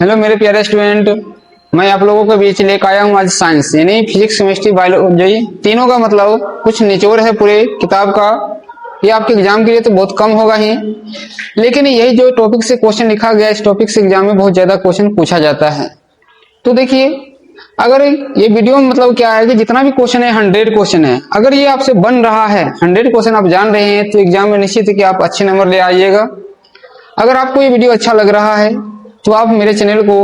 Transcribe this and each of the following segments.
Hello मेरे प्यारे student, मैं आप लोगों के बीच लेकर आया हूँ आज साइंस यानी फिजिक्स, केमिस्ट्री, बायोलॉजी तीनों का मतलब कुछ निचोड़ है पूरे किताब का। ये आपके एग्जाम के लिए तो बहुत कम होगा ही, लेकिन यही जो टॉपिक से क्वेश्चन लिखा गया इस टॉपिक से एग्जाम में बहुत ज्यादा क्वेश्चन पूछा जाता है। तो देखिए, अगर ये वीडियो में मतलब क्या है कि जितना भी क्वेश्चन है 100 क्वेश्चन है, अगर ये आपसे बन रहा है 100 क्वेश्चन आप जान रहे हैं तो एग्जाम में निश्चित है कि आप अच्छे नंबर ले आइएगा। अगर आपको ये वीडियो अच्छा लग रहा है तो आप मेरे चैनल को,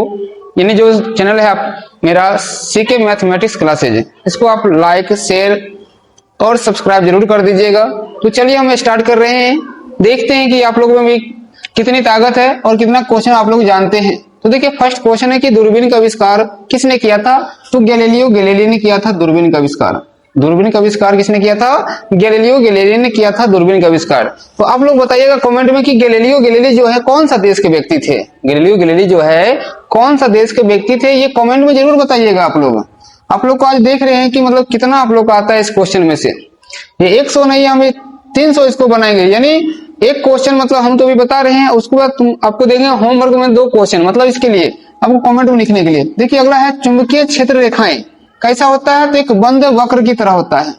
यानी जो चैनल है आप मेरा सीके मैथमेटिक्स क्लासेज, इसको आप लाइक, शेयर और सब्सक्राइब जरूर कर दीजिएगा। तो चलिए हम स्टार्ट कर रहे हैं, देखते हैं कि आप लोगों में भी कितनी ताकत है और कितना क्वेश्चन आप लोग जानते हैं। तो देखिए, फर्स्ट क्वेश्चन है कि दूरबीन का आविष्कार किसने किया था? तो गैलीलियो गैलीली ने किया था दूरबीन का आविष्कार। दूरबीन का आविष्कार किसने किया था? गैलीलियो गैलीली ने किया था दूरबीन का आविष्कार। तो आप लोग बताइएगा कमेंट में कि गैलीलियो गैलीली जो है कौन सा देश के व्यक्ति थे? गैलीलियो गैलीली जो है कौन सा देश के व्यक्ति थे, ये कमेंट में जरूर बताइएगा। आप लोग को आज देख रहे हैं कि मतलब कितना आप लोग का आता है इस क्वेश्चन में से। ये 100 नहीं, हम 300 इसको बनाएंगे, यानी एक क्वेश्चन मतलब हम तो भी बता रहे हैं, उसके बाद तुम आपको देंगे होमवर्क में 2 क्वेश्चन, मतलब इसके लिए आपको कमेंट में लिखने के लिए। देखिए अगला है चुंबकीय क्षेत्र रेखाएं कैसा होता है? तो एक बंद वक्र की तरह होता है।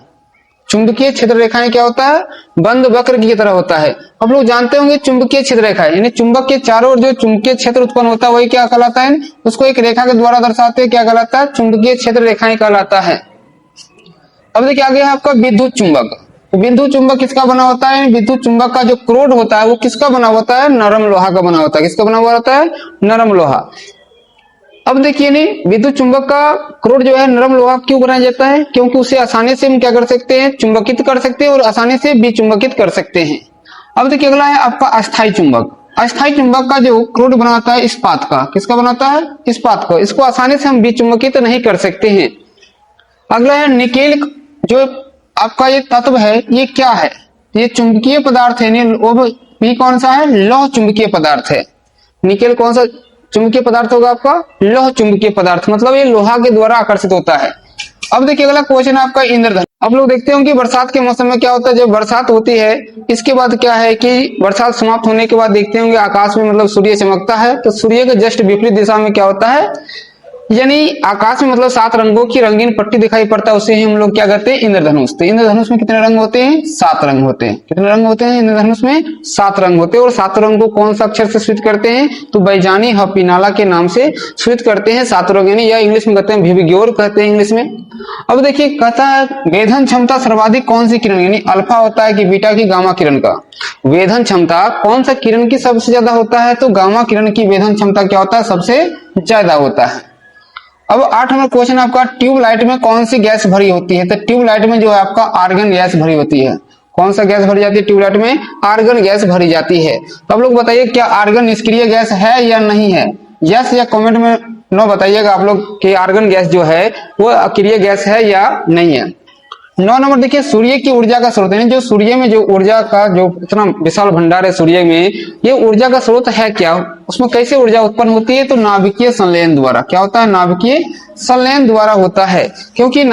चुंबकीय क्षेत्र रेखाएं क्या होता है? बंद वक्र की तरह होता है। आप लोग जानते होंगे चुंबकीय क्षेत्र रेखाएं यानी चुंबक के चारों ओर जो चुंबकीय क्षेत्र उत्पन्न होता है वही क्या कहलाता है? उसको एक रेखा के द्वारा दर्शाते हैं, क्या कहलाता है? चुंबकीय क्षेत्र रेखाएं कहलाता है। अब देखिए आगे है आपका विद्युत चुंबक। विद्युत चुंबक किसका बना होता है? विद्युत चुंबक का जो क्रोड होता है वो किसका बना होता है? नरम लोहा का बना होता है। किसका बना हुआ होता है? नरम लोहा। अब देखिए नहीं, विद्युत चुंबक का क्रोड जो है नरम लोहा क्यों बनाया जाता है? क्योंकि उसे आसानी से हम क्या कर सकते हैं? चुंबकित कर सकते हैं और आसानी से विचुंबकित कर सकते हैं। अब देखिए अगला है आपका अस्थायी चुंबक। अस्थायी चुंबक का जो क्रोड बनाता है इस्पात का। किसका बनाता है? इस्पात को। इसको आसानी से हम विचुंबकित नहीं कर सकते हैं। अगला है निकेल। जो आपका ये तत्व है ये क्या है? ये चुंबकीय पदार्थ है, वो भी कौन सा है? लौह चुंबकीय पदार्थ है। निकेल कौन सा चुंबकीय पदार्थ होगा आपका? लौह चुंबकीय पदार्थ, मतलब ये लोहा के द्वारा आकर्षित होता है। अब देखिए अगला क्वेश्चन है आपका इंद्रधनुष। आप लोग देखते होंगे बरसात के मौसम में क्या होता है, जब बरसात होती है इसके बाद क्या है कि बरसात समाप्त होने के बाद देखते होंगे आकाश में मतलब सूर्य चमकता है, तो सूर्य के जस्ट विपरीत दिशा में क्या होता है, यानी आकाश में मतलब 7 रंगों की रंगीन पट्टी दिखाई पड़ता है, उसे ही हम लोग क्या कहते हैं? इंद्रधनुष। तो इंद्रधनुष में कितने रंग होते हैं? 7 रंग होते हैं। कितने रंग होते हैं इंद्रधनुष में? 7 रंग होते हैं। और 7 रंग को कौन सा अक्षर से सूचित करते हैं? तो बैजानी हपीनाला के नाम से सूचित करते हैं 7 रंग, यानी या इंग्लिश में कहते हैं विविग्योर कहते हैं इंग्लिश में। अब देखिए कहता है वेधन क्षमता सर्वाधिक कौन सी किरण, यानी अल्फा होता है कि बीटा की गामा किरण का वेधन क्षमता कौन सा किरण की सबसे ज्यादा होता है? तो गामा किरण की वेधन क्षमता क्या होता है? सबसे ज्यादा होता है। अब 8 नंबर क्वेश्चन आपका ट्यूबलाइट में कौन सी गैस भरी होती है? तो ट्यूबलाइट में जो है आपका आर्गन गैस भरी होती है। कौन सा गैस भरी जाती है ट्यूबलाइट में? आर्गन गैस भरी जाती है। तो आप लोग बताइए क्या आर्गन निष्क्रिय गैस है या नहीं है? यस या कमेंट में नो बताइएगा आप लोग कि आर्गन गैस जो है वो अक्रिय गैस है या नहीं है। 9 नंबर देखिए सूर्य की ऊर्जा का स्रोत, यानी जो सूर्य में जो ऊर्जा का जो इतना विशाल भंडार है सूर्य में, ये ऊर्जा का स्रोत है क्या? उसमें कैसे ऊर्जा उत्पन्न होती है? तो नाभिकीय संलयन द्वारा। क्या होता है? नाभिकीय संलयन द्वारा होता है। क्योंकि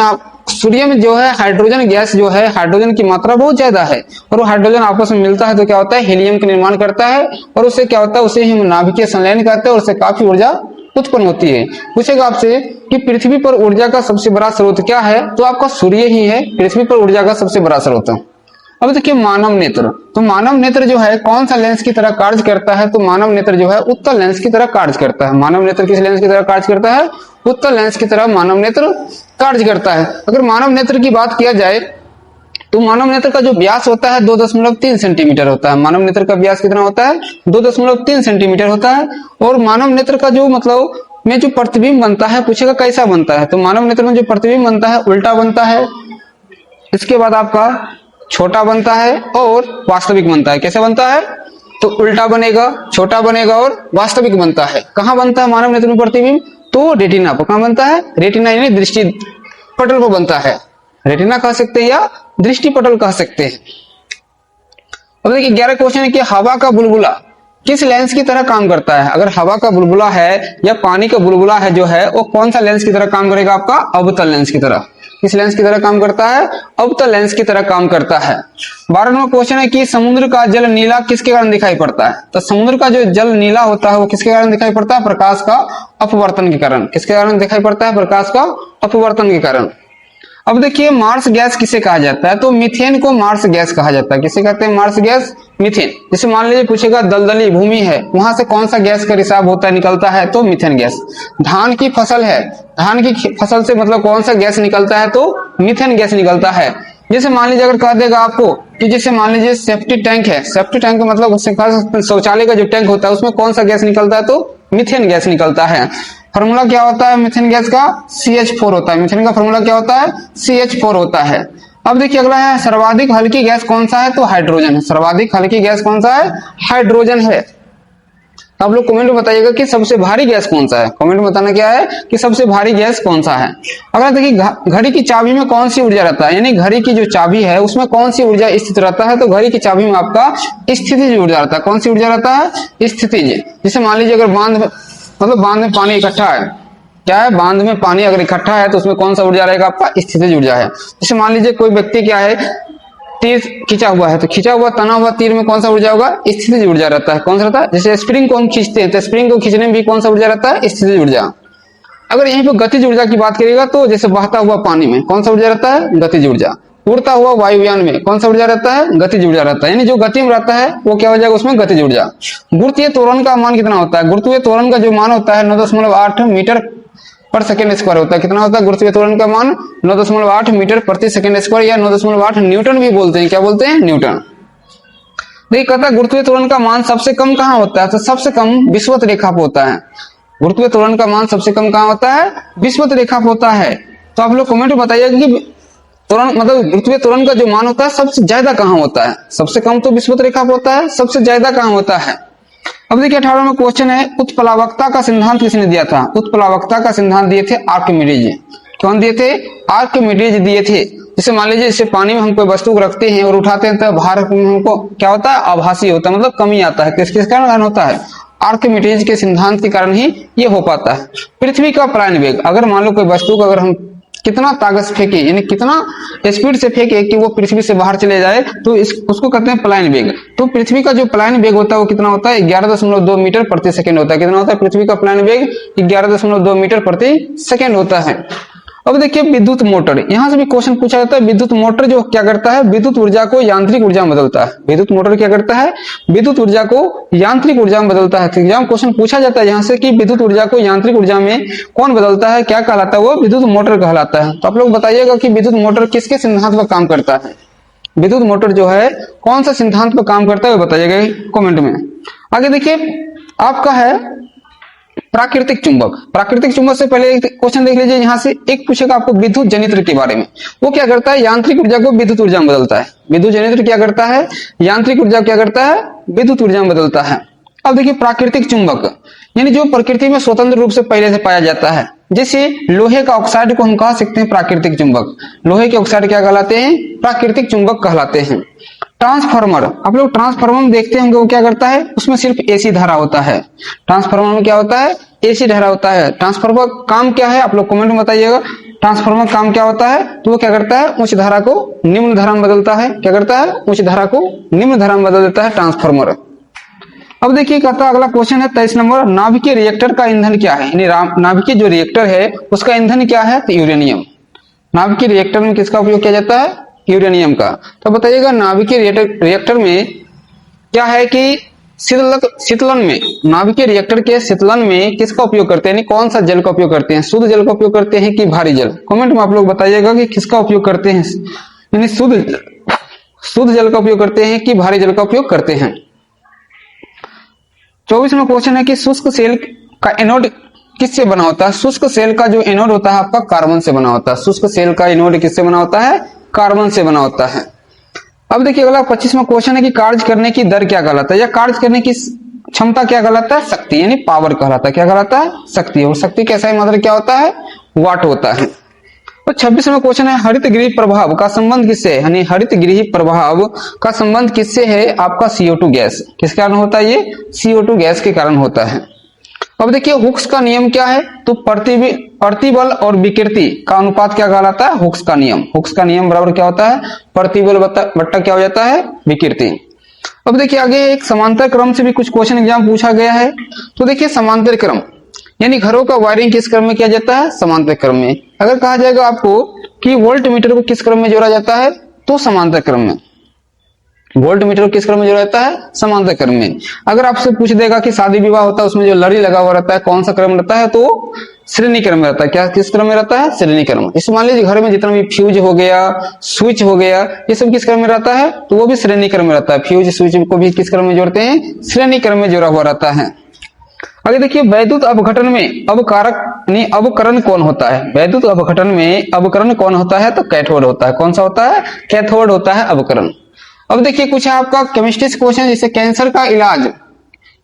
सूर्य में जो है हाइड्रोजन गैस जो है, हाइड्रोजन की मात्रा बहुत ज्यादा है और वो हाइड्रोजन आपस में मिलता है तो क्या होता है? हीलियम का निर्माण करता है और उससे क्या होता है? उसे हम नाभिकीय संलयन कहते हैं और उससे काफी ऊर्जा उत्पन्न होती है। पूछेगा आपसे कि पृथ्वी पर ऊर्जा का सबसे बड़ा स्रोत क्या है? तो आपका सूर्य ही है पृथ्वी पर ऊर्जा का सबसे बड़ा स्रोत। अब देखिए मानव नेत्र। तो मानव नेत्र जो है कौन सा लेंस की तरह कार्य करता है? तो मानव नेत्र जो है उत्तल लेंस की तरह कार्य करता है। मानव नेत्र किस लेंस की तरह कार्य करता है? उत्तल लेंस की तरह मानव नेत्र कार्य करता है। अगर मानव नेत्र की बात किया जाए तो मानव नेत्र का जो व्यास होता है 2.3 सेंटीमीटर होता है। मानव नेत्र का व्यास कितना होता है? 2.3 सेंटीमीटर होता है। और मानव नेत्र का जो मतलब में जो प्रतिबिंब बनता है, पूछेगा कैसा बनता है? तो मानव नेत्र में जो प्रतिबिंब बनता है उल्टा बनता है, इसके बाद आपका छोटा बनता है और वास्तविक बनता है। कैसे बनता है? तो उल्टा बनेगा, छोटा बनेगा और वास्तविक बनता है। कहाँ बनता है मानव नेत्र में प्रतिबिंब? तो रेटिना पर। कहाँ बनता है? रेटिना यानी दृष्टि पटल पर बनता है। रेटिना कह सकते हैं या दृष्टि पटल कह सकते हैं। अब देखिए 11 क्वेश्चन है कि हवा का बुलबुला किस लेंस की तरह काम करता है? अगर हवा का बुलबुला है या पानी का बुलबुला है जो है वो कौन सा लेंस की तरह काम करेगा? आपका अवतल लेंस की तरह। किस लेंस की तरह काम करता है? अवतल लेंस की तरह काम करता है। 12 नंबर क्वेश्चन है कि समुद्र का जल नीला किसके कारण दिखाई पड़ता है? तो समुद्र का जो जल नीला होता है वो किसके कारण दिखाई पड़ता है? प्रकाश का अपवर्तन के कारण। किसके कारण दिखाई पड़ता है? प्रकाश का अपवर्तन के कारण। अब देखिए मार्स गैस किसे कहा जाता है? तो मीथेन को मार्स गैस कहा जाता है। किसे कहते हैं? Marsh gas, methane. जैसे मान लीजिए पूछेगा दलदली भूमि है, वहां से कौन सा गैस का रिसाव होता है, निकलता है? तो मीथेन गैस। धान की फसल है, धान की फसल से मतलब कौन सा गैस निकलता है? तो मीथेन गैस निकलता है। जैसे मान लीजिए अगर कह देगा आपको कि जैसे मान लीजिए सेफ्टी टैंक है, सेफ्टी टैंक मतलब शौचालय का जो टैंक होता है उसमें कौन सा गैस निकलता है? तो मीथेन गैस निकलता है। फॉर्मूला क्या होता है मीथेन गैस का? CH4 होता है। मीथेन का फॉर्मूला क्या होता है? CH4 होता है। अब देखिए अगला है सर्वाधिक हल्की गैस कौन सा है? तो हाइड्रोजन है। सर्वाधिक हल्की गैस कौन सा है? हाइड्रोजन है। आप लोग कमेंट में बताइएगा कि सबसे भारी गैस कौन सा है। कमेंट में बताना क्या है कि सबसे भारी गैस कौन सा है। अगर देखिए घड़ी की चाबी में कौन सी ऊर्जा रहता है, यानी घड़ी की जो चाबी है उसमें कौन सी ऊर्जा स्थित रहता है? तो घड़ी की चाबी में आपका स्थितिज ऊर्जा रहता है। कौन सी ऊर्जा रहता है? स्थितिज। जैसे मान लीजिए अगर बांध में पानी इकट्ठा है, क्या है? बांध में पानी अगर इकट्ठा है तो उसमें कौन सा ऊर्जा रहेगा? आपका स्थितिज ऊर्जा है। जैसे मान लीजिए कोई व्यक्ति क्या है, तीर खींचा हुआ है, तो खींचा हुआ तना हुआ तीर में कौन सा ऊर्जा होगा? स्थितिज ऊर्जा रहता है। कौन सा रहता है? जैसे स्प्रिंग को हम खींचते हैं तो स्प्रिंग को खींचने में भी कौन सा ऊर्जा रहता है? स्थितिज ऊर्जा। अगर यहीं पर गतिज ऊर्जा की बात करिएगा तो जैसे बहता हुआ पानी में कौन सा ऊर्जा रहता है? गतिज ऊर्जा। उड़ता हुआ वायुयान में कौन सा ऊर्जा रहता है? गतिज ऊर्जा रहता है। यानी जो गति में रहता है वो क्या हो जाएगा? उसमें गतिज ऊर्जा। गुरुत्वीय त्वरण का मान कितना होता है? गुरुत्वीय त्वरण का जो मान होता है 9.8 मीटर पर सेकेंड स्क्वायर होता है। कितना होता है गुरुत्वीय त्वरण का मान? 9.8 मीटर प्रति सेकेंड स्क्वायर या 9.8 न्यूटन भी बोलते हैं। क्या बोलते हैं? न्यूटन। देखिए कहता है गुरुत्वीय त्वरण का मान सबसे कम कहाँ होता है? तो सबसे कम विषुवत रेखा पर होता है। गुरुत्वीय त्वरण का मान सबसे कम कहाँ होता है? विषुवत रेखा पर होता है। तो आप लोग कमेंट में बताइएगा कि त्वरण मतलब गुरुत्वीय त्वरण का जो मान होता है सबसे ज्यादा कहाँ होता है? सबसे कम तो विषुवत रेखा पर होता है, सबसे ज्यादा कहाँ होता है? अब देखिए 18 में क्वेश्चन है उत्प्लावकता का सिद्धांत किसने दिया था? उत्प्लावकता का सिद्धांत दिए थे आर्किमिडीज। कौन दिए थे? आर्किमिडीज दिए थे। जैसे मान लीजिए जैसे पानी में हम कोई वस्तु को रखते हैं और उठाते हैं तो भार हमको क्या होता है? आभासी होता है, मतलब कमी आता है। किस कारण होता है? आर्किमिडीज के सिद्धांत के कारण ही ये हो पाता है। पृथ्वी का पलायन वेग, अगर मान लो कोई वस्तु को अगर हम कितना ताकत से फेंके, यानी कितना स्पीड से फेंके कि वो पृथ्वी से बाहर चले जाए, तो उसको कहते हैं पलायन वेग। तो पृथ्वी का जो पलायन वेग होता है वो कितना होता है? 11.2 मीटर प्रति सेकंड होता है। कितना होता है पृथ्वी का पलायन वेग? 11.2 मीटर प्रति सेकंड होता है। अब देखिए विद्युत मोटर, यहां से भी क्वेश्चन पूछा जाता है। विद्युत मोटर जो क्या करता है? विद्युत ऊर्जा को यांत्रिक ऊर्जा में बदलता है। विद्युत मोटर क्या करता है? विद्युत ऊर्जा को यांत्रिक ऊर्जा में बदलता है। तो एग्जाम क्वेश्चन पूछा जाता है यहाँ से कि विद्युत ऊर्जा को यांत्रिक ऊर्जा में कौन बदलता है, क्या कहलाता है? वो विद्युत मोटर कहलाता है। तो आप लोग बताइएगा कि विद्युत मोटर किसके सिद्धांत पर काम करता है? विद्युत मोटर जो है कौन सा सिद्धांत पर काम करता है बताइएगा कमेंट में। आगे देखिए आपका है प्राकृतिक चुंबक। प्राकृतिक चुंबक से पहले एक क्वेश्चन देख लीजिए, यहाँ से एक पूछेगा आपको विद्युत जनित्र के बारे में। वो क्या करता है? यांत्रिक ऊर्जा को विद्युत ऊर्जा में बदलता है। विद्युत जनित्र क्या करता है? यांत्रिक ऊर्जा क्या करता है? विद्युत ऊर्जा में बदलता है। अब देखिए प्राकृतिक चुंबक यानी जो प्रकृति में स्वतंत्र रूप से पहले से पाया जाता है। जैसे लोहे का ऑक्साइड को हम कह सकते हैं प्राकृतिक चुंबक। लोहे के ऑक्साइड क्या कहलाते हैं? प्राकृतिक चुंबक कहलाते हैं। ट्रांसफार्मर, आप लोग ट्रांसफार्मर में देखते होंगे वो क्या करता है? उसमें सिर्फ एसी धारा होता है। ट्रांसफार्मर में क्या होता है? एसी धारा होता है। ट्रांसफार्मर काम क्या है? आप लोग कमेंट में बताइएगा। ट्रांसफार्मर काम क्या होता है? तो वो क्या करता है? उच्च धारा को निम्न धारा में बदलता है। क्या करता है? उच्च धारा को निम्न धारा में बदल देता है ट्रांसफार्मर। अब देखिए कहता है अगला क्वेश्चन है 23 नंबर, नाभिकीय रिएक्टर का ईंधन क्या है? यानी नाभिकीय जो रिएक्टर है उसका ईंधन क्या है? तो यूरेनियम। नाभिकीय रिएक्टर में किसका उपयोग किया जाता है? यूरेनियम का। तो बताइएगा नाभिकीय रिएक्टर में क्या है कि शीतलन में, नाभिकीय रिएक्टर के शीतलन में किसका उपयोग करते हैं? यानी कौन सा जल का उपयोग करते हैं? शुद्ध जल का उपयोग करते हैं कि भारी जल? कमेंट में आप लोग बताइएगा कि किसका उपयोग करते हैं, यानी शुद्ध जल का उपयोग करते हैं कि भारी जल का उपयोग करते हैं। 24 में क्वेश्चन है कि शुष्क सेल का एनोड किससे बना होता है? शुष्क सेल का जो एनोड होता है आपका कार्बन से बना होता है। शुष्क सेल का एनोड किससे बना होता है? कार्बन से बना होता है। अब देखिए अगला 25 में क्वेश्चन है कि कार्य करने की दर क्या कहलाता है या कार्य करने की क्षमता क्या कहलाता है? शक्ति, यानी पावर कहलाता है। क्या कहलाता है? शक्ति। और शक्ति का सही मात्रा क्या होता है? वाट होता है। तो 26 में क्वेश्चन है हरित गृह प्रभाव का संबंध किससे है? यानी हरित गृह प्रभाव का संबंध किससे है? आपका CO2 गैस। किस कारण होता है ये? CO2 गैस के कारण होता है। अब देखिए हुक्स का नियम क्या है, तो प्रतिबल और विकृति का अनुपात क्या कहलाता है, हुक्स का नियम। हुक्स का नियम बराबर क्या होता है, प्रतिबल बट्टा क्या हो जाता है, विकृति। अब देखिए आगे एक समांतर क्रम से भी कुछ क्वेश्चन एग्जाम पूछा गया है। तो देखिए समांतर क्रम यानी घरों का वायरिंग किस क्रम में किया जाता है, समांतर क्रम में। अगर कहा जाएगा आपको कि वोल्ट मीटर को किस क्रम में जोड़ा जाता है, तो समांतर क्रम में। वोल्ट मीटर किस क्रम में जोड़ा जाता है, समांतर क्रम में। अगर आपसे पूछ देगा कि शादी विवाह होता है उसमें जो लड़ी लगा हुआ रहता है कौन सा क्रम रहता है, तो श्रेणी क्रम में रहता है। क्या किस क्रम में रहता है, श्रेणी क्रम। इस मान लीजिए घर में जितना भी फ्यूज हो गया, स्विच हो गया, ये सब किस क्रम में रहता है, तो वो भी श्रेणी क्रम में रहता है। फ्यूज स्विच को भी किस क्रम में जोड़ते हैं, श्रेणी क्रम में जोड़ा हुआ रहता है। आगे देखिए वैद्युत अपघटन में अवकारक नहीं अवकरण कौन होता है, वैद्युत अपघटन में अवकरण कौन होता है, तो कैथोड होता है। कौन सा होता है, कैथोड होता है अवकरण। अब देखिए कुछ है आपका केमिस्ट्री क्वेश्चन, जैसे कैंसर का इलाज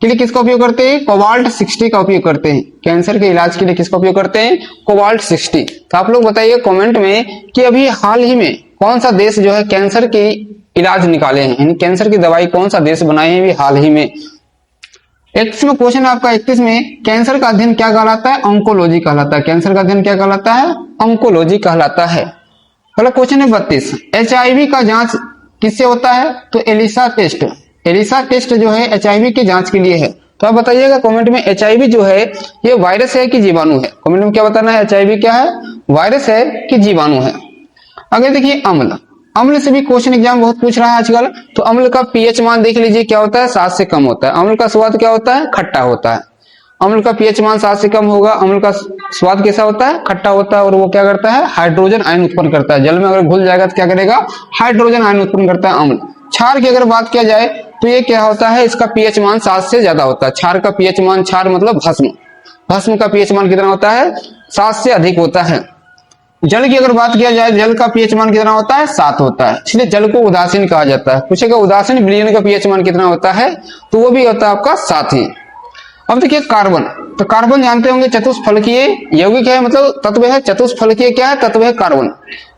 के लिए किसका उपयोग करते हैं, कोबाल्ट 60 का उपयोग करते हैं। कैंसर के इलाज के लिए किसका उपयोग करते हैं, कोबाल्ट 60। तो आप लोग बताइए कमेंट में कि अभी हाल ही में कौन सा देश जो है कैंसर के इलाज निकाले हैं, यानी कैंसर की दवाई कौन सा देश बनाए हैं अभी हाल ही में। 31 में क्वेश्चन आपका 31 में कैंसर का अध्ययन क्या कहलाता है, ऑन्कोलॉजी कहलाता है। कैंसर का अध्ययन क्या कहलाता है, ऑन्कोलॉजी कहलाता है। अगला क्वेश्चन है 32, HIV का जांच किससे होता है, तो एलिसा टेस्ट। एलिसा टेस्ट जो है HIV की जांच के लिए है। तो आप बताइएगा कमेंट में HIV जो है ये वायरस है कि जीवाणु है। कमेंट में क्या बताना है, HIV क्या है, वायरस है कि जीवाणु है। आगे देखिए अम्ल। अम्ल से भी क्वेश्चन एग्जाम बहुत पूछ रहा है आजकल। तो अम्ल का pH मान देख लीजिए क्या होता है, 7 से कम होता है। अम्ल का स्वाद क्या होता है, खट्टा होता है। अम्ल का pH मान 7 से कम होगा। अम्ल का स्वाद कैसा होता है, खट्टा होता है। और वो क्या करता है, हाइड्रोजन आयन उत्पन्न करता है। जल में अगर घुल जाएगा तो क्या करेगा, हाइड्रोजन आयन उत्पन्न करता है अम्ल। क्षार की अगर बात किया जाए तो ये क्या होता है, इसका pH मान 7 से ज्यादा होता है। क्षार का pH मान, क्षार मतलब भस्म, भस्म का pH मान कितना होता है, 7 से अधिक होता है। जल की अगर बात किया जाए, जल का pH मान कितना होता है, 7 होता है। इसलिए जल को उदासीन कहा जाता है। पूछेगा उदासीन विलयन का pH मान कितना होता है, तो वो भी होता है आपका 7 ही। अब देखिए कार्बन। तो कार्बन जानते होंगे चतुष्फलकीय यौगिक है, मतलब तत्व है। चतुष्फलकीय क्या है, तत्व है कार्बन।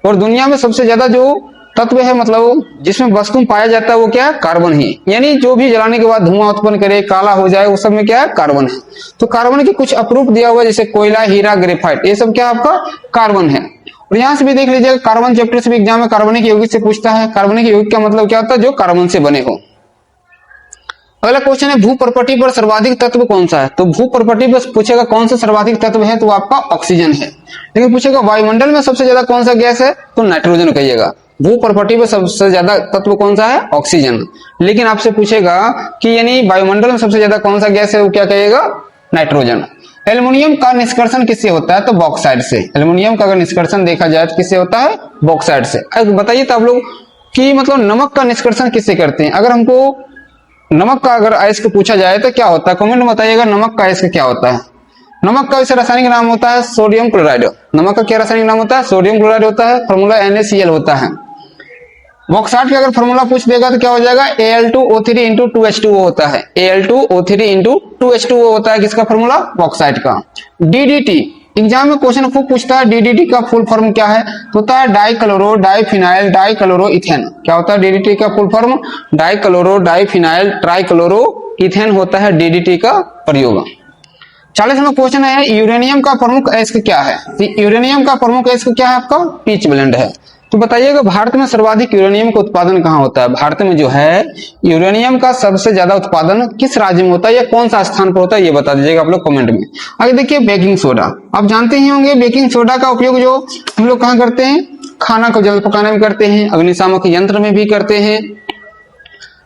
और दुनिया में सबसे ज्यादा जो तत्व है, मतलब जिसमें वस्तु पाया जाता है, वो क्या है, कार्बन ही। यानी जो भी जलाने के बाद धुआं उत्पन्न करे, काला हो जाए, वो सब में क्या है, कार्बन है। तो कार्बन के कुछ अप्रूप दिया हुआ है, जैसे कोयला, हीरा, ग्रेफाइट, ये सब क्या आपका कार्बन है। और यहाँ से भी देख लीजिएगा कार्बन चैप्टर से भी एग्जाम में कार्बनिक यौगिक से पूछता है। कार्बनिक यौगिक का मतलब क्या होता है, जो कार्बन से बने हो। अगला क्वेश्चन है भू प्रॉपर्टी पर सर्वाधिक तत्व कौन सा है। तो भू प्रॉपर्टी पर पूछेगा कौन सा सर्वाधिक तत्व है, तो आपका ऑक्सीजन है। लेकिन पूछेगा वायुमंडल में सबसे ज्यादा कौन सा गैस है, तो नाइट्रोजन कहिएगा। भू प्रॉपर्टी पर सबसे ज्यादा तत्व कौन सा है, ऑक्सीजन। लेकिन आपसे पूछेगा कि यानी वायुमंडल में सबसे ज्यादा कौन सा गैस है, वो क्या कहिएगा, नाइट्रोजन। एल्युमिनियम का निष्कर्षण किससे होता है, तो बॉक्साइट से। एल्युमिनियम का अगर निष्कर्षण देखा जाए तो किससे होता है, बॉक्साइट से। बताइए तो आप लोग कि मतलब नमक का निष्कर्षण किससे करते हैं। अगर हमको नमक का अगर अयस्क पूछा जाए तो क्या होता है, कमेंट में बताइएगा नमक का अयस्क क्या होता है। नमक का इसे रासायनिक नाम होता है सोडियम क्लोराइड। नमक का क्या रासायनिक नाम होता है, सोडियम क्लोराइड होता है। फॉर्मूला NaCl होता है। बॉक्साइट का अगर फॉर्मूला पूछ देगा तो क्या हो जाएगा, Al2O3 इंटू 2H2O होता है। Al2O3 इंटू 2H2O होता है किसका फॉर्मूला, बॉक्साइट का। DDT एग्जाम में क्वेश्चन खूब पूछता है, DDT का फुल फॉर्म क्या है, तो होता है डाइक्लोरो डाइफिनाइल डाइक्लोरो इथेन। क्या होता है DDT का full form, dichloro diphenyl trichloro ethane होता है DDT का प्रयोग। 40वां क्वेश्चन है यूरेनियम का प्रमुख अयस्क क्या है। यूरेनियम का प्रमुख अयस्क क्या है आपका, पिच ब्लेंड है। तो बताइएगा भारत में सर्वाधिक यूरेनियम का उत्पादन कहाँ होता है। भारत में जो है यूरेनियम का सबसे ज्यादा उत्पादन किस राज्य में होता है, या कौन सा स्थान पर होता है, ये बता दीजिएगा आप लोग कमेंट में। आगे देखिए बेकिंग सोडा। आप जानते ही होंगे बेकिंग सोडा का उपयोग जो हम लोग कहाँ करते हैं, खाना को जल्द पकाने में करते हैं, अग्निशामक यंत्र में भी करते हैं,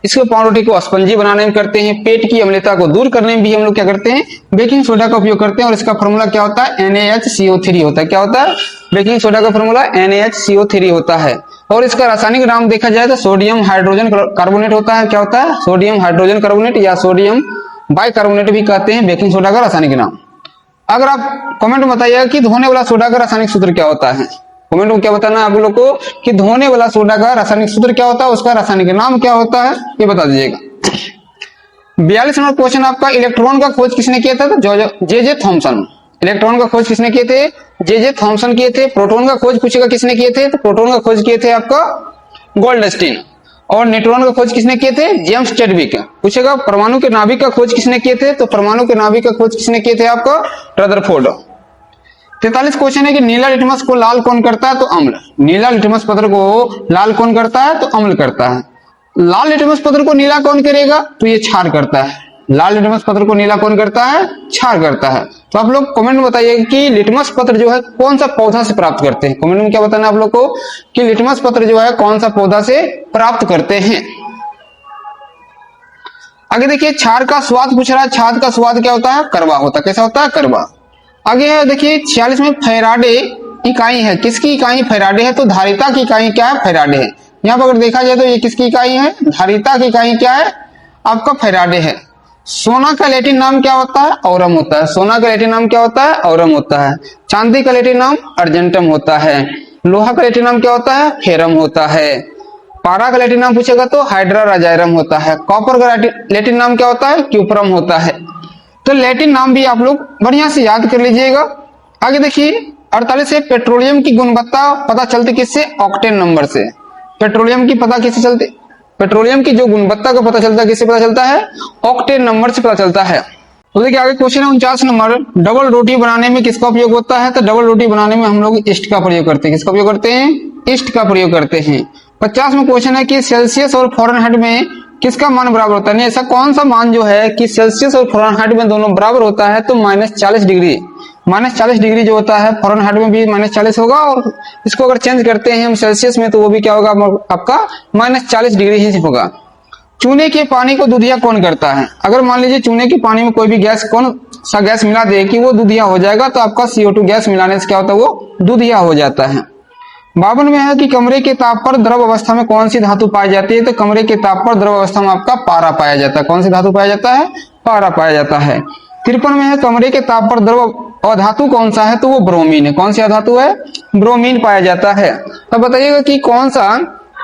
इसको पावरोटी को स्पंजी बनाने में करते हैं, पेट की अम्लता को दूर करने में भी हम लोग क्या करते हैं, बेकिंग सोडा का उपयोग करते हैं। और इसका फॉर्मूला क्या होता है, NaHCO3 होता है। क्या होता है, बेकिंग सोडा का फॉर्मूला NaHCO3 होता है। और इसका रासायनिक नाम देखा जाए तो सोडियम हाइड्रोजन कार्बोनेट होता है। क्या होता है, सोडियम हाइड्रोजन कार्बोनेट या सोडियम बाइकार्बोनेट भी कहते हैं बेकिंग सोडा का रासायनिक नाम। अगर आप कमेंट में बताइएगा कि धोने वाला सोडा का रासायनिक सूत्र क्या होता है। कमेंट में क्या बताना है आप लोग को कि धोने वाला सोडा का रासायनिक सूत्र क्या होता है, उसका रासायनिक नाम क्या होता है, ये बता दीजिएगा। 42 नंबर क्वेश्चन आपका इलेक्ट्रॉन का खोज किसने किया था, तो जे थॉमसन। इलेक्ट्रॉन का खोज किसने किए थे, जे थॉमसन किए थे। प्रोटॉन का खोज पूछेगा किसने किए थे, तो प्रोटॉन का खोज किए थे आपका गोल्डस्टीन। और न्यूट्रॉन का खोज किसने किए थे? James Chadwick. पूछेगा परमाणु के नाभिक का खोज किसने किए थे? तो परमाणु के नाभिक का खोज किसने किए थे? आपका रदरफोर्ड। 43 क्वेश्चन है कि नीला लिटमस को लाल कौन करता है? तो अम्ल। नीला लिटमस पत्र को लाल कौन करता है? तो अम्ल करता है। लाल लिटमस पत्र को नीला कौन करेगा? तो ये क्षार करता है। लाल लिटमस पत्र को नीला कौन करता है? क्षार करता है। तो आप लोग कमेंट में बताइए कि लिटमस पत्र जो है कौन सा पौधा से प्राप्त करते हैं। कमेंट में क्या बताना आप लोग को कि लिटमस पत्र जो है कौन सा पौधा से प्राप्त करते हैं। आगे देखिए क्षार का स्वाद पूछ रहा है। क्षार का स्वाद क्या होता है? कड़वा होता है। कैसा होता है? कड़वा। आगे है देखिए 46 में फैराडे इकाई है। किसकी इकाई फैराडे है? तो धारिता की इकाई क्या है? फैराडे है। यहाँ पर अगर देखा जाए तो ये किसकी इकाई है? धारिता की इकाई क्या है? आपका फैराडे है। सोना का लैटिन नाम क्या होता है? औरम होता है। सोना का लैटिन नाम क्या होता है? औरम होता है। चांदी का लैटिन नाम अर्जेंटम होता है। लोहा का लैटिन नाम क्या होता है? फेरम होता है। पारा का लैटिन नाम पूछेगा तो हाइड्रा राजायरम होता है। कॉपर का लैटिन नाम क्या होता है? क्यूपरम होता है। तो लैटिन नाम भी आप लोग बढ़िया से याद कर लीजिएगा। आगे देखिए 48 से पेट्रोलियम की गुणवत्ता पता चलती किससे? ऑक्टेन नंबर से। पेट्रोलियम की पता किससे चलती? पेट्रोलियम की जो गुणवत्ता का पता चलता है किससे पता चलता है? ऑक्टेन नंबर से पता चलता है। तो देखिए आगे क्वेश्चन है 49 नंबर, डबल रोटी बनाने में किसका उपयोग होता है? तो डबल रोटी बनाने में हम लोग ईस्ट का प्रयोग करते हैं। किसका उपयोग करते हैं? ईस्ट का प्रयोग करते हैं। 50 में क्वेश्चन है कि सेल्सियस और फ़ारेनहाइट में किसका मान बराबर होता है? नहीं, ऐसा कौन सा मान जो है कि सेल्सियस और फ़ारेनहाइट में दोनों बराबर होता है? तो -40 डिग्री। -40 डिग्री जो होता है फ़ारेनहाइट में भी -40 होगा, और इसको अगर चेंज करते हैं हम सेल्सियस में तो वो भी क्या होगा? आपका -40 डिग्री ही होगा। चूने के पानी को दूधिया कौन करता है? अगर मान लीजिए चूने के पानी में कोई भी गैस, कौन सा गैस मिला दे कि वो दूधिया हो जाएगा, तो आपका CO2 गैस मिलाने से क्या होता है? वो दूधिया हो जाता है। 52 में है कि कमरे के ताप पर द्रव अवस्था में कौन सी धातु पाई जाती है? तो कमरे के ताप पर द्रव अवस्था में आपका पारा पाया जाता है। कौन सी धातु पाया जाता है? पारा पाया जाता है। 53 में है कमरे के ताप पर द्रव अधातु कौन सा है? तो वो ब्रोमीन है। कौन सी अधातु है? ब्रोमीन पाया जाता है। तो बताइएगा कि कौन सा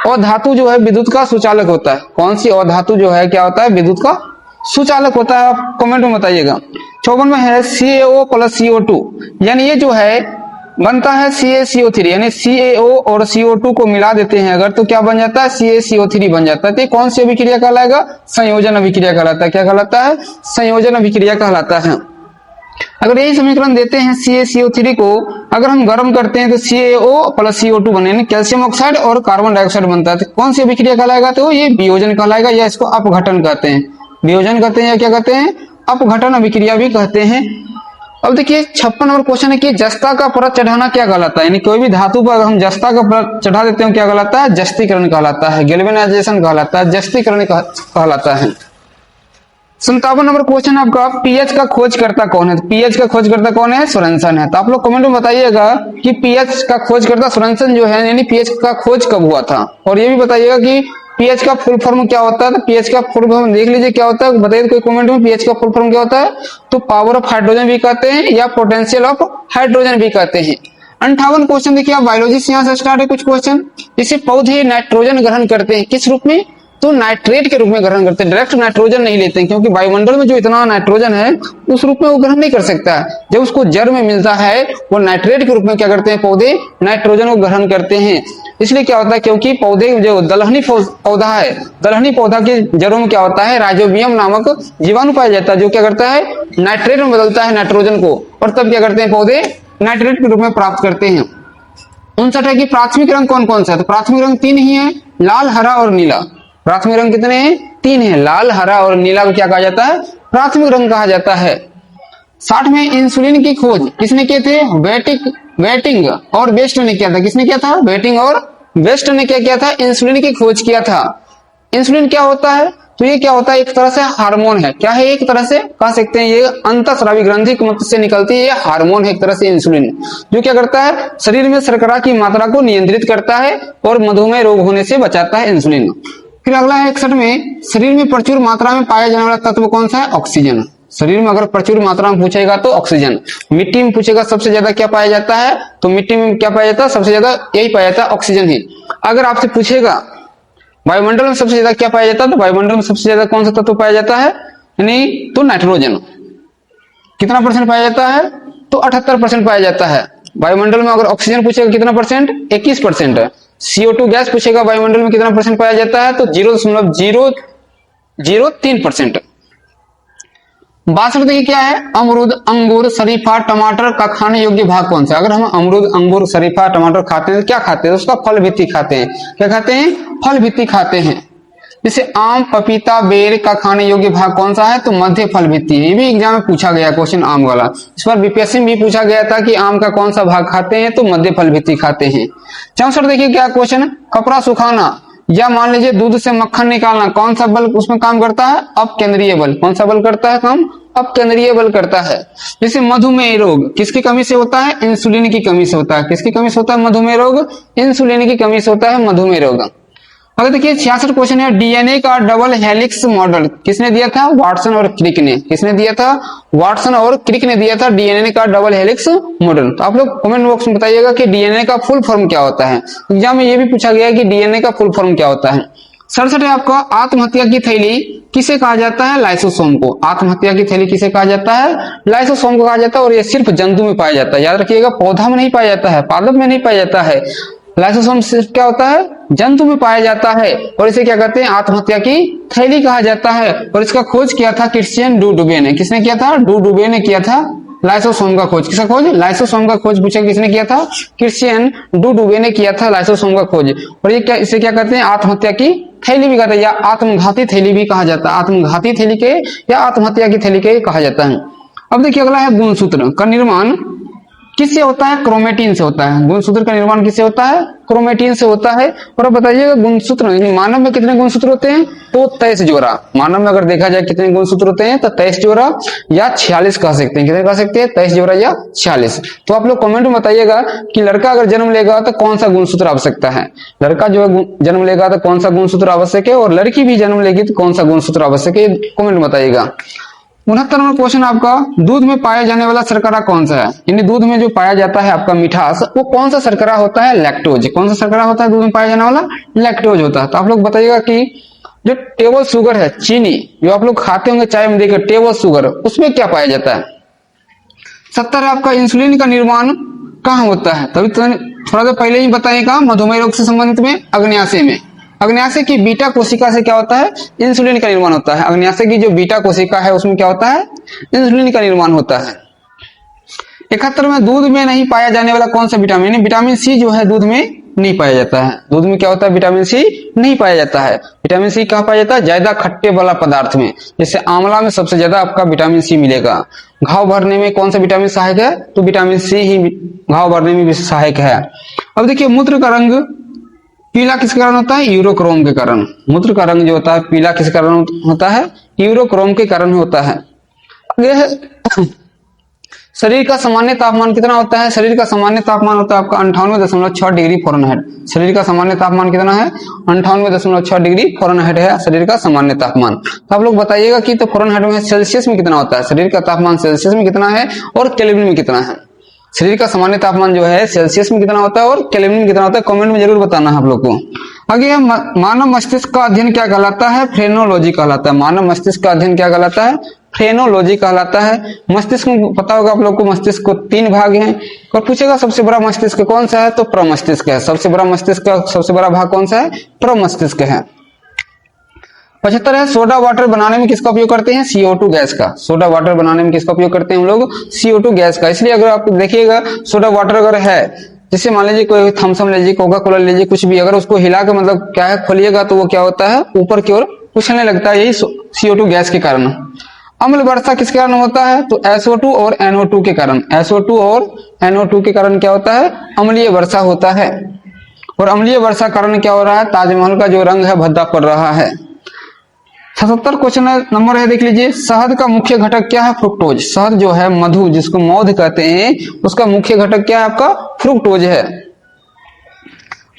अधातु जो है विद्युत का सुचालक होता है? कौन सी अधातु जो है क्या होता है? विद्युत का सुचालक होता है। आप कमेंट में बताइएगा। 54 में है CaO + CO2, यानी ये जो है बनता है CaCO3, यानी CaO और CO2 को मिला देते हैं अगर, तो क्या बन जाता है? CaCO3 बन जाता है। तो कौन सी अभिक्रिया कहलाएगा? संयोजन अभिक्रिया कहलाता है। क्या कहलाता है? संयोजन अभिक्रिया कहलाता है। अगर यही समीकरण देते हैं CaCO3 को अगर हम गर्म करते हैं तो CaO + CO2 बने, यानी कैल्शियम ऑक्साइड और कार्बन डाइऑक्साइड बनता है। तो कौन सी अभिक्रिया कहलाएगा? तो ये वियोजन कहलाएगा, या इसको अपघटन कहते हैं। वियोजन कहते हैं या क्या कहते हैं? अपघटन अभिक्रिया भी कहते हैं। अब देखिए 56 नंबर क्वेश्चन है कि जस्ता का परत चढ़ाना क्या कहलाता है? यानी कोई भी धातु पर हम जस्ता का परत चढ़ा देते हैं क्या कहलाता है? जस्तीकरण कहलाता है। गैल्वेनाइजेशन कहलाता है। जस्तीकरण कहलाता है। 57 नंबर क्वेश्चन आपका पीएच का खोजकर्ता कौन है? पीएच का खोजकर्ता कौन है? सोरेनसन है। तो आप लोग कमेंट में बताइएगा कि पीएच का खोजकर्ता सोरेनसन जो है, यानी पीएच का खोज कब हुआ था। और ये भी बताइएगा कि पीएच का फुल फॉर्म क्या होता है। तो पीएच का फुल फॉर्म देख लीजिए क्या होता है, बताइए कोई कमेंट में। पीएच का फुल फॉर्म क्या होता है? तो पावर ऑफ हाइड्रोजन भी कहते हैं या पोटेंशियल ऑफ हाइड्रोजन भी कहते हैं। 58 क्वेश्चन देखिए आप बायोलॉजी से यहाँ से स्टार्ट है कुछ क्वेश्चन। जैसे पौधे नाइट्रोजन ग्रहण करते हैं किस रूप में? तो नाइट्रेट के रूप में ग्रहण करते हैं। डायरेक्ट नाइट्रोजन नहीं लेते हैं, क्योंकि वायुमंडल में जो इतना नाइट्रोजन है उस रूप में वो ग्रहण नहीं कर सकता है। जब उसको जड़ में मिलता है वो नाइट्रेट के रूप में क्या करते हैं? पौधे नाइट्रोजन को ग्रहण करते हैं। इसलिए क्या होता है, क्योंकि पौधे जो दलहनी पौधा है, दलहनी पौधा के जड़ों में क्या होता है? राइजोबियम नामक जीवाणु पाया जाता है, जो क्या करता है? नाइट्रेट में बदलता है नाइट्रोजन को, और तब क्या करते हैं? पौधे नाइट्रेट के रूप में प्राप्त करते हैं। 59 है कि प्राथमिक रंग कौन कौन सा है? तो प्राथमिक रंग 3 ही है, लाल, हरा और नीला। प्राथमिक रंग कितने हैं? 3 है। लाल, हरा और नीला को क्या कहा जाता है? प्राथमिक रंग कहा जाता है। 60 में इंसुलिन की खोज किसने किए थे? वेटिंग और बेस्ट ने किया था। किसने किया था? वेटिंग और बेस्ट ने क्या किया था? इंसुलिन की खोज किया था। इंसुलिन क्या होता है? तो ये क्या होता है? एक तरह से हार्मोन है। क्या है? एक तरह से कह सकते हैं ये अंतःस्रावी ग्रंथि से निकलती है, ये हार्मोन है एक तरह से इंसुलिन, जो क्या करता है? शरीर में शर्करा की मात्रा को नियंत्रित करता है और मधुमेह रोग होने से बचाता है इंसुलिन। फिर अगला है 61 में, शरीर में प्रचुर मात्रा में पाया जाने वाला तत्व कौन सा है? ऑक्सीजन। शरीर में अगर प्रचुर मात्रा में पूछेगा तो ऑक्सीजन। मिट्टी में पूछेगा सबसे ज्यादा क्या पाया जाता है? तो मिट्टी में क्या पाया जाता है? सबसे ज्यादा यही पाया जाता है, ऑक्सीजन ही। अगर आपसे पूछेगा वायुमंडल में सबसे ज्यादा क्या पाया जाता है? तो वायुमंडल में सबसे ज्यादा कौन सा तत्व पाया जाता है? यानी तो नाइट्रोजन। कितना % पाया जाता है? तो 78% पाया जाता है। वायुमंडल में अगर ऑक्सीजन पूछेगा कितना %? 21% है। CO2 गैस पूछेगा वायुमंडल में कितना परसेंट पाया जाता है, तो 0.003%। 62 देखिए क्या है, अमरूद, अंगूर, शरीफा, टमाटर का खाने योग्य भाग कौन सा। अगर हम अमरूद, अंगूर, शरीफा, टमाटर खाते हैं तो क्या खाते हैं, उसका फल भित्ति खाते हैं। क्या खाते हैं, फल भित्ति खाते हैं। जैसे आम, पपीता, बेर का खाने योग्य भाग कौन सा है, तो मध्य फल भित्ति। ये भी एग्जाम में पूछा गया क्वेश्चन आम वाला। इस बार बीपीएससी में भी पूछा गया था कि आम का कौन सा भाग खाते हैं, तो मध्य फल भित्ति खाते हैं। 64 देखिए क्या क्वेश्चन, कपड़ा सुखाना या मान लीजिए दूध से मक्खन निकालना, कौन सा बल उसमें काम करता है, अपकेंद्रीय बल। कौन सा बल करता है काम, अपकेंद्रीय बल करता है। जैसे मधुमेह रोग किसकी कमी से होता है, इंसुलिन की कमी से होता है। किसकी कमी से होता है मधुमेह रोग, इंसुलिन की कमी से होता है मधुमेह रोग। अगर देखिए 66 क्वेश्चन है, डीएनए का डबल हेलिक्स मॉडल किसने दिया था, वाटसन और क्रिक ने। किसने दिया था, वाटसन और क्रिक ने दिया था डीएनए का डबल हेलिक्स मॉडल। तो आप लोग कमेंट बॉक्स में बताइएगा कि डीएनए का फुल फॉर्म क्या होता है। एग्जाम में ये भी पूछा गया कि डीएनए का फुल फॉर्म क्या होता है। 67 है आपका, आत्महत्या की थैली किसे कहा जाता है, लाइसोसोम को। आत्महत्या की थैली किसे कहा जाता है, लाइसोसोम को कहा जाता है। और ये सिर्फ जंतु में पाया जाता है, याद रखिएगा, पौधा में नहीं पाया जाता है, पादप में नहीं पाया जाता है। लाइसोसोम सिर्फ क्या होता है, जंतु में पाया जाता है। और इसे क्या कहते हैं, आत्महत्या की थैली कहा जाता है। और इसका खोज किया था क्रिश्चियन डू डुबे ने। किसने किया था, डू डुबे ने किया था लाइसोसोम का खोज। किसका खोज, लाइसोसोम का खोज पूछा किसने किया था, क्रिश्चियन डू डुबे ने किया था लाइसोसोम का खोज। और ये क्या, इसे क्या कहते हैं, आत्महत्या की थैली भी कहते हैं, या आत्मघाती थैली भी कहा जाता है। आत्मघाती थैली के या आत्महत्या की थैली के कहा जाता है। अब देखिए अगला है, गुणसूत्र का निर्माण किससे होता है, क्रोमेटिन से होता है। गुणसूत्र का निर्माण किससे होता है, क्रोमेटिन से होता है। और अब बताइएगा गुणसूत्र मानव में कितने गुणसूत्र होते हैं, तो 23 जोड़ा। मानव में अगर देखा जाए कितने गुणसूत्र होते हैं, तो 23 जोड़ा या 46 कह सकते हैं। कितने कह सकते हैं, 23 जोड़ा या 46। तो आप लोग कमेंट में बताइएगा कि लड़का अगर जन्म लेगा तो कौन सा गुणसूत्र आवश्यकता है। लड़का जो है जन्म लेगा तो कौन सा गुणसूत्र आवश्यक है, और लड़की भी जन्म लेगी तो कौन सा गुणसूत्र आवश्यक है, कमेंट में बताइएगा। 69 नंबर क्वेश्चन आपका, दूध में पाया जाने वाला शर्करा कौन सा है। यानी दूध में जो पाया जाता है आपका मिठास, वो कौन सा शर्करा होता है, लैक्टोज। कौन सा शर्करा होता है दूध में पाया जाने वाला, लैक्टोज होता है। तो आप लोग बताइएगा कि जो टेबल शुगर है, चीनी जो आप लोग खाते होंगे चाय में देखिए टेबल शुगर, उसमें क्या पाया जाता है। 70 है आपका, इंसुलिन का निर्माण कहाँ होता है। तभी थोड़ा सा पहले ही बताइएगा, मधुमेह रोग से संबंधित में अग्न्याशय में। अग्न्याशय की बीटा कोशिका से क्या होता है, इंसुलिन का निर्माण होता है। अग्न्याशय की जो बीटा कोशिका है उसमें क्या होता है, इंसुलिन का निर्माण होता है। 71 में, दूध में नहीं पाया जाने वाला कौन सा विटामिन है। विटामिन सी जो है दूध में नहीं पाया जाता है। दूध में क्या होता है, विटामिन सी नहीं पाया जाता है। विटामिन सी कहाँ पाया जाता है, ज्यादा खट्टे वाला पदार्थ में। जैसे आंवला में सबसे ज्यादा आपका विटामिन सी मिलेगा। घाव भरने में कौन सा विटामिन सहायक है, तो विटामिन सी ही घाव भरने में भी सहायक है। अब देखिए, मूत्र का रंग पीला किस कारण होता है, यूरोक्रोम के कारण। मूत्र का रंग जो होता है पीला किस कारण होता है, यूरोक्रोम के कारण होता है। शरीर का सामान्य तापमान कितना होता है, शरीर का सामान्य तापमान होता है आपका 98.6 डिग्री फ़ारेनहाइट। शरीर का सामान्य तापमान कितना है, 98.6 डिग्री फ़ारेनहाइट है शरीर का सामान्य तापमान। तो आप लोग बताइएगा कि तो फ़ारेनहाइट में सेल्सियस में कितना होता है, शरीर का तापमान सेल्सियस में कितना है और केल्विन में कितना है। शरीर का सामान्य तापमान जो है सेल्सियस में कितना होता है और केल्विन में कितना होता है, कमेंट में जरूर बताना है आप लोग को। आगे मानव मस्तिष्क का अध्ययन क्या कहलाता है, फ्रेनोलॉजी कहलाता है। मानव मस्तिष्क का अध्ययन क्या कहलाता है, फ्रेनोलॉजी कहलाता है। मस्तिष्क में पता होगा आप लोग को, मस्तिष्क को 3 भाग हैं। और पूछेगा सबसे बड़ा मस्तिष्क कौन सा है, तो प्रमस्तिष्क है। सबसे बड़ा मस्तिष्क का सबसे बड़ा भाग कौन सा है, प्रमस्तिष्क है। 75 है, सोडा वाटर बनाने में किसका उपयोग करते हैं, CO2 गैस का। सोडा वाटर बनाने में किसका उपयोग करते हैं हम लोग, CO2 गैस का। इसलिए अगर आप देखिएगा सोडा वाटर अगर है, जैसे मान लीजिए कोई थम्सअप लीजिए, कोका कोला लीजिए, कुछ भी, अगर उसको हिला के मतलब क्या है खोलिएगा तो वो क्या होता है, ऊपर की ओर उछलने लगता है, यही CO2 गैस के कारण। अम्ल वर्षा किसके कारण होता है, तो SO2 और NO2 के कारण। SO2 और NO2 के कारण क्या होता है, अम्लीय वर्षा होता है। और अम्लीय वर्षा कारण क्या हो रहा है, ताजमहल का जो रंग है भद्दा पड़ रहा है। 77 क्वेश्चन नंबर है, देख लीजिए, शहद का मुख्य घटक क्या है, फ्रुक्टोज। शहद जो है, मधु जिसको मौध कहते हैं, उसका मुख्य घटक क्या है आपका, फ्रुक्टोज है।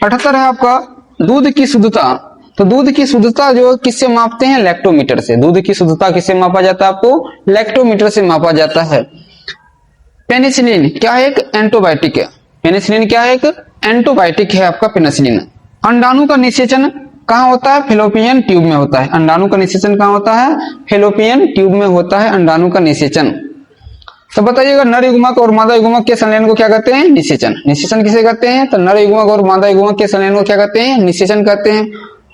78 है आपका, दूध की शुद्धता। तो दूध की शुद्धता जो किससे मापते हैं, लैक्टोमीटर से। दूध की शुद्धता किससे मापा जाता है, आपको लैक्टोमीटर से मापा जाता है। पेनिसिलिन क्या है, एक एंटीबायोटिक है। पेनिसिलिन क्या है, एक एंटीबायोटिक है आपका पेनिसिलिन। अंडाणु का निषेचन कहाँ होता है, फेलोपियन ट्यूब में होता है। अंडाणु का निषेचन कहाँ होता है, फेलोपियन ट्यूब में होता है अंडाणु का निषेचन। तो बताइएगा नर युग्मक और मादा युग्मक के संलयन को क्या कहते हैं? निषेचन। निषेचन किसे कहते हैं? तो नर युग्मक और मादा युग्मक के संलयन को क्या कहते हैं? निषेचन कहते हैं।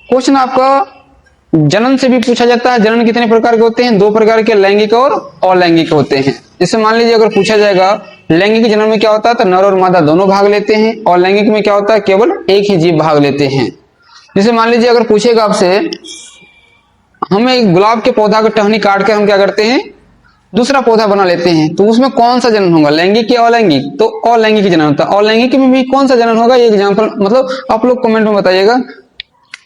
क्वेश्चन आपका जनन से भी पूछा जाता है। जनन कितने प्रकार के होते हैं? 2 प्रकार के, लैंगिक और अलैंगिक होते हैं। जैसे मान लीजिए अगर पूछा जाएगा लैंगिक जनन में क्या होता है, तो नर और मादा दोनों भाग लेते हैं, और लैंगिक में क्या होता है, केवल एक ही जीव भाग लेते हैं। जैसे मान लीजिए अगर पूछेगा आपसे, हमें एक गुलाब के पौधा का टहनी काट के हम क्या करते हैं, दूसरा पौधा बना लेते हैं, तो उसमें कौन सा जनन होगा, लैंगिक या अलैंगिक? तो अलैंगिक जनन होता है। अलैंगिक में भी कौन सा जनन होगा, ये एग्जाम्पल मतलब आप लोग कमेंट में बताइएगा।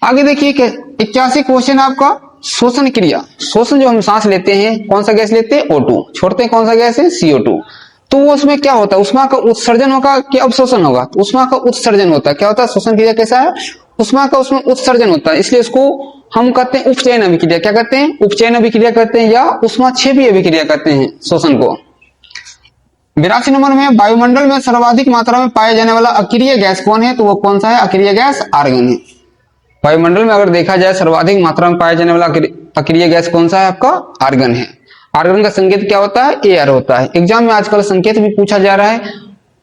आगे देखिए 81 क्वेश्चन आपका श्वसन क्रिया। श्वसन जो हम सांस लेते हैं, कौन सा गैस लेते हैं? O2। छोड़ते हैं कौन सा गैस है? CO2। तो उसमें क्या होता है, उष्मा का उत्सर्जन होगा कि अवशोषण होगा? तो उष्मा का उत्सर्जन होता है। क्या होता है, श्वसन क्रिया कैसा है, उष्मा का उसमें उत्सर्जन होता है, इसलिए इसको हम कहते हैं उपचयन अभिक्रिया। क्या कहते हैं? उपचयन अभिक्रिया कहते हैं, या उष्माक्षेपी अभिक्रिया कहते हैं श्वसन को। 82 नंबर में वायुमंडल में सर्वाधिक मात्रा में पाया जाने वाला अक्रिय गैस कौन है? तो वो कौन सा है? अक्रिय गैस आर्गन है। वायुमंडल में अगर देखा जाए सर्वाधिक मात्रा में पाया जाने वाला अक्रिय गैस कौन सा है? आपका आर्गन है। आर्गन का संकेत क्या होता है? Ar होता है। एग्जाम में आजकल संकेत भी पूछा जा रहा है,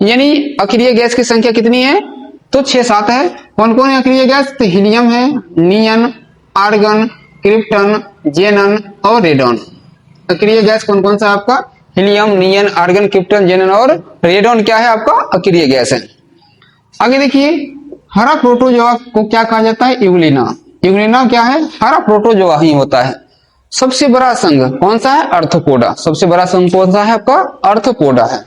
यानी अक्रिय गैस की संख्या कितनी है? तो 6-7 है। कौन कौन है अक्रिय गैस? तो हीलियम है, नियन, आर्गन, क्रिप्टन, जेनन और रेडॉन। अक्रिय गैस कौन कौन सा आपका? हीलियम, नियन, आर्गन, क्रिप्टन, जेनन और रेडॉन क्या है आपका? अक्रिय गैस है। आगे देखिए हरा प्रोटोजोआ को क्या कहा जाता है? यूग्लिना। यूग्लिना क्या है? हरा प्रोटोजोआ ही होता है। सबसे बड़ा संघ कौन सा है? आर्थ्रोपोडा। सबसे बड़ा संघ कौन सा है आपका? आर्थ्रोपोडा है।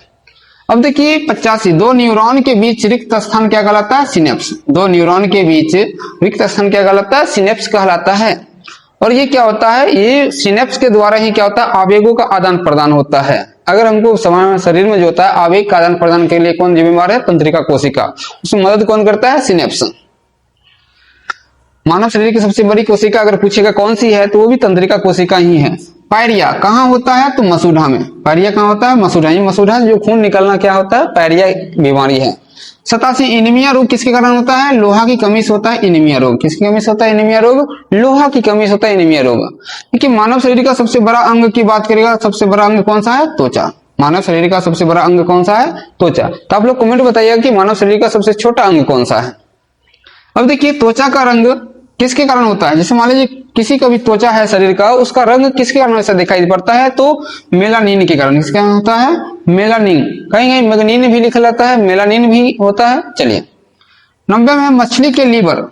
अब देखिए 85, 2 न्यूरॉन के बीच रिक्त स्थान क्या कहलाता है? सिनेप्स। 2 न्यूरॉन के बीच रिक्त स्थान क्या कहलाता है? सिनेप्स कहलाता है। और ये क्या होता है? ये सिनेप्स के द्वारा ही क्या होता है? आवेगों का आदान प्रदान होता है। अगर हमको समय शरीर में जो होता है आवेग का आदान प्रदान के लिए कौन जिम्मेवार है? तंत्रिका कोशिका। उसमें मदद कौन करता है? सिनेप्स। मानव शरीर की सबसे बड़ी कोशिका अगर पूछेगा कौन सी है, तो वो भी तंत्रिका कोशिका ही है। पायरिया कहाँ होता है? तो मसूढ़ा में। पायरिया कहाँ होता है? मसूढ़ा। ये मसूढ़ा जो खून निकलना क्या होता है? पायरिया बीमारी है। 87 एनीमिया रोग किसके कारण होता है? लोहा की कमी से होता है एनीमिया रोग। किसकी कमी से होता है एनीमिया रोग? लोहा की कमी से होता है एनीमिया रोग। देखिए मानव शरीर का सबसे बड़ा अंग की बात करेगा, सबसे बड़ा अंग कौन सा है? त्वचा। मानव शरीर का सबसे बड़ा अंग कौन सा है? त्वचा। तो आप लोग कमेंट बताइएगा कि मानव शरीर का सबसे छोटा अंग कौन सा है। अब देखिए त्वचा का रंग किसके कारण होता है? जैसे मान लीजिए किसी का भी त्वचा है शरीर का, उसका रंग किसके कारण ऐसा दिखाई पड़ता है? तो मेलानिन के कारण। किसके कारण होता है? मेलानिन। कहीं कहीं मेलानिन भी लिखा जाता है, मेलानिन भी होता है। चलिए 90 में मछली के लीवर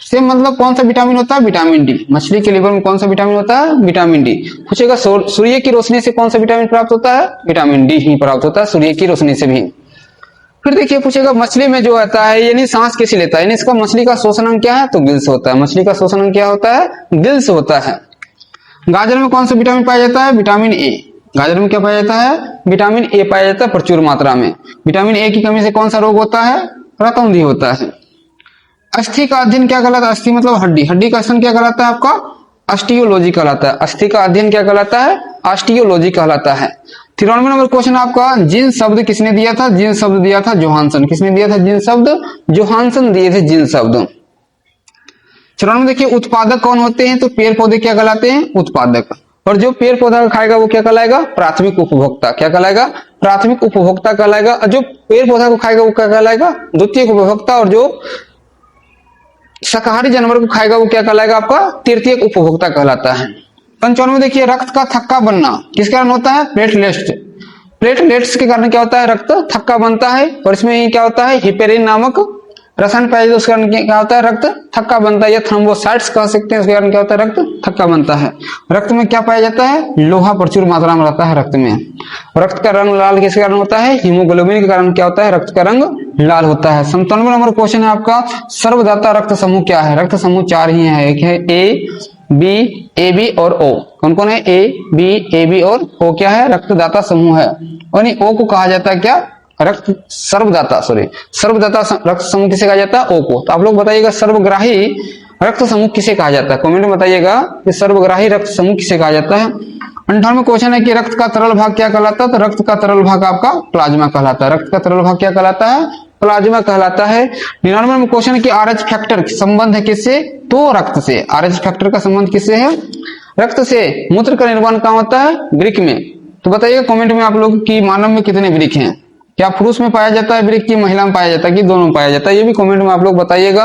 से मतलब कौन सा विटामिन होता है? Vitamin D. मछली के लीवर में कौन सा विटामिन होता है? Vitamin D. पूछेगा सूर्य की रोशनी से कौन सा विटामिन प्राप्त होता है? विटामिन डी ही प्राप्त होता है सूर्य की रोशनी से भी। फिर देखिए पूछेगा मछली में जो आता है यानी सांस कैसे लेता है, यानी इसका मछली का श्वसन अंग क्या है? तो गिल्स होता है। मछली का श्वसन अंग क्या होता है? गिल्स होता है। गाजर में कौन सा विटामिन पाया जाता है? Vitamin A. गाजर में क्या पाया जाता है? विटामिन ए पाया जाता है प्रचुर मात्रा में। विटामिन ए की कमी से कौन सा रोग होता है? रतौंधी होता है। अस्थि का अध्ययन क्या कहलाता है? अस्थि मतलब हड्डी। हड्डी का अध्ययन क्या कहलाता है आपका? ऑस्टियोलॉजी कहलाता है। अस्थि का अध्ययन क्या कहलाता है? ऑस्टियोलॉजी कहलाता है। 93 नंबर क्वेश्चन आपका जिन शब्द किसने दिया था? जिन शब्द दिया था जोहानसन। किसने दिया था जिन शब्द? जोहानसन दिए थे जिन शब्द। 94 में देखिए उत्पादक कौन होते हैं? तो पेड़ पौधे क्या कहलाते हैं? उत्पादक। और जो पेड़ पौधा खाएगा वो क्या कहलाएगा? प्राथमिक उपभोक्ता। क्या कहलाएगा? प्राथमिक उपभोक्ता कहलाएगा। और जो पेड़ पौधा को खाएगा वो क्या कहलाएगा? द्वितीयक उपभोक्ता। और जो शाकाहारी जानवर को खाएगा वो क्या कहलाएगा? आपका तृतीयक उपभोक्ता कहलाता है। 95 में देखिए रक्त का थक्का बनना किस कारण होता है? प्लेटलेट्स। प्लेटलेट्स के कारण क्या होता है? रक्त थक्का बनता है। और इसमें क्या होता है? हिपेरिन नामक रसायन पाया जाता है, उसके कारण क्या होता है? रक्त थक्का बनता है, या थ्रोम्बोसाइट्स कह सकते हैं। उसके कारण क्या होता है? रक्त थक्का बनता है। रक्त में क्या पाया जाता है? लोहा प्रचुर मात्रा में रहता है रक्त में। रक्त का रंग लाल किसके कारण होता है? हीमोग्लोबिन के कारण क्या होता है? रक्त का रंग लाल होता है। 97 नंबर क्वेश्चन है आपका सर्वदाता रक्त समूह क्या है? रक्त समूह 4 ही है। एक है ए, बी, ए बी और ओ। कौन कौन है? ए, बी, ए बी और ओ क्या है? रक्तदाता समूह है। और ओ को कहा जाता है क्या? रक्त सर्वदाता सर्वदाता रक्त समूह किसे कहा जाता है? ओ को। तो आप लोग बताइएगा सर्वग्राही रक्त समूह किसे कहा जाता है? कमेंट में बताइएगा कि सर्वग्राही रक्त समूह किसे कहा जाता है। 98वां क्वेश्चन है कि रक्त का तरल भाग क्या कहलाता है? तो रक्त का तरल भाग आपका प्लाज्मा कहलाता है। रक्त का तरल भाग क्या कहलाता है? प्लाज्मा कहलाता है। 99वां में क्वेश्चन है कि आरएच फैक्टर संबंध है किससे? तो रक्त से। आरएच फैक्टर का संबंध किससे है? रक्त से। मूत्र का निर्माण कहाँ होता है? ग्रीक में। तो बताइएगा कमेंट में आप लोग कि मानव में कितने वृक्क हैं, क्या पुरुष में पाया जाता है वृक्क की महिला में पाया जाता है कि दोनों में पाया जाता है, ये भी कमेंट में आप लोग बताइएगा।